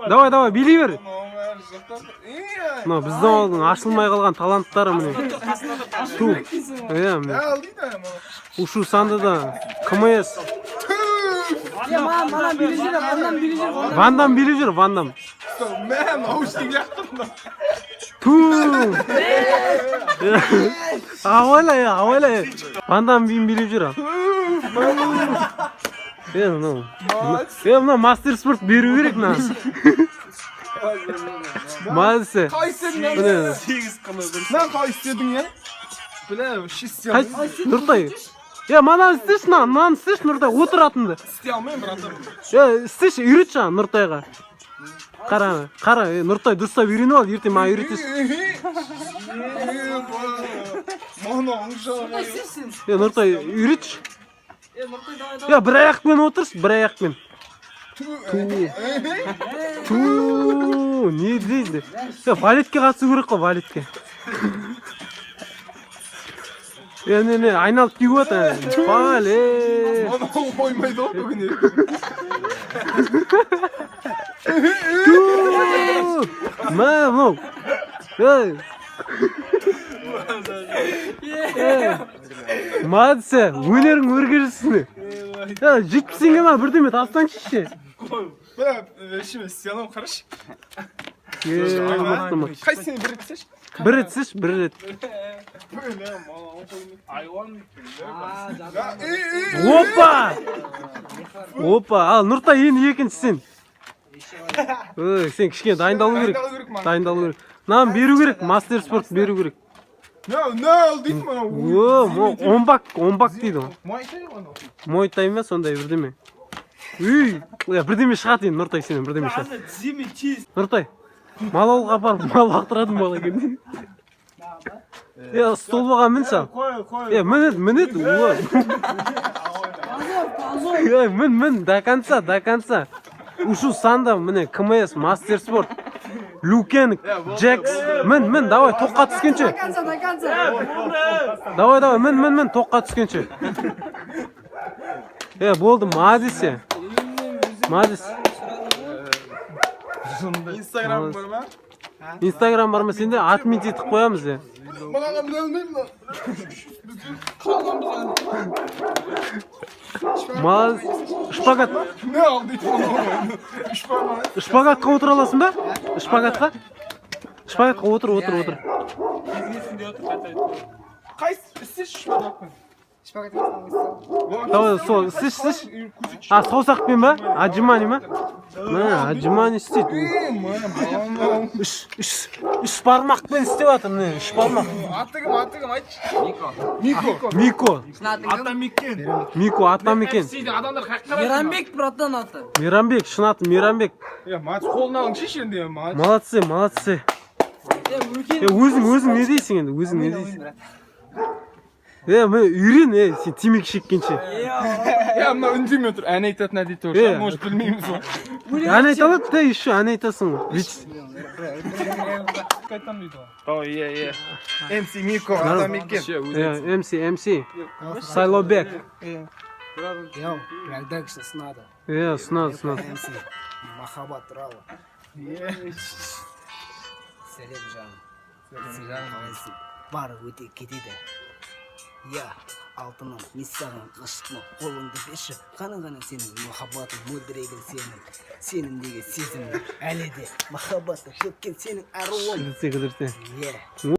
Давай, билей бер. Мына біздің ауылдың ашылмай қалған таланттары міне. Ту. Міне. Ушу сандыда КМС. Вандам билей жүр, Вандам. Мен наушник жақтым да. Ту. Авайлай. Вандам билей жүр. Мына мастер спорт беру керек мына. Мазысы. Мен қай істедің я? Бля, шестен. Нұртай. Мана істеш, мынаны істеш Нұртай, отыратынды. Істей алмайым, братан. Істеш, үйрет жаңа Нұртайға. Қара, Нұртай дұрыстап үйреніп ал, ертең маған үйретесің. Нұртай, үйретші. Бір аяқпен отырсың, бір аяқпен. Не дейді? Валетке қатысу керек қой, валетке. Не, айналып күйіп өт. Бале. Қоймайды ол бүгін. Мынау. Мадысы, өнерің өрге жүрсің. 70-ге ма бірдеме тастаңшы ше. Шеме, стеном қараш. Қайсыны бір рет бір рет бір рет. Опа, ал Нұртай енді екіншісін. Сен кішкене дайындалу керек. Нам беру керек, мастер спорт беру керек. Не дейді мұна? Онбак дейді. Мойтай ма сондай бірдеме. Бірдеме шығады енді Нұртай сенен бірдеме шығады. Нұртай, мал ауылға апарып мал лақтырадым бала екен. Столбаға мін сал. Мінет. Мін, до конца. Ушу санда, міне, КМС, мастер спорт. Люкенг, Джекс. Мін, давай, тоққа түскенше. Давай, мін, тоққа түскенше. Болды, мадис. Инстаграм бар ма? Инстаграм бар ма? Сенде админ етіп қоямыз. Маған біле алмаймын. Шпагат. Не алды дейді? Шпагатқа отыр аласың ба? Шпагатқа отыр. Қайсы істеш шпагатпен? Давай, сіш. Саусақпен ба? Отжимание ма? Отжимание істейді. Үш бармақпен істеп атыр, үш бармақ. Атығым, айтшы. Мико. Мико, Атамекен. Мейрамбек, братан аты. Мейрамбек, шын аты Мейрамбек. Мат қолын алың шешенде, мат. Молодцы. Өзің не дейсің енді, өзің не дейсің? Мен үйрен, сен темекі шеккенше. Мына үндеме тұр, ән айтатын әдеті бар, может білмейміз ғой. Ән айта алады, да, еще ән айтасың ғой. Қайтам дейді ғой. MC Мико, Атамекен. MC, Сайлобек. Когда кіші сынады. Сынады. MC, махаббат туралы. Сәлем жаным. Бар өте кетеді. Алтыным, мен саған ғашықпын, қолыңды берші. Қана сенің махаббатың мөлдіреген сенімдегі сезімің әлі де махаббатың төккен сенің аруың.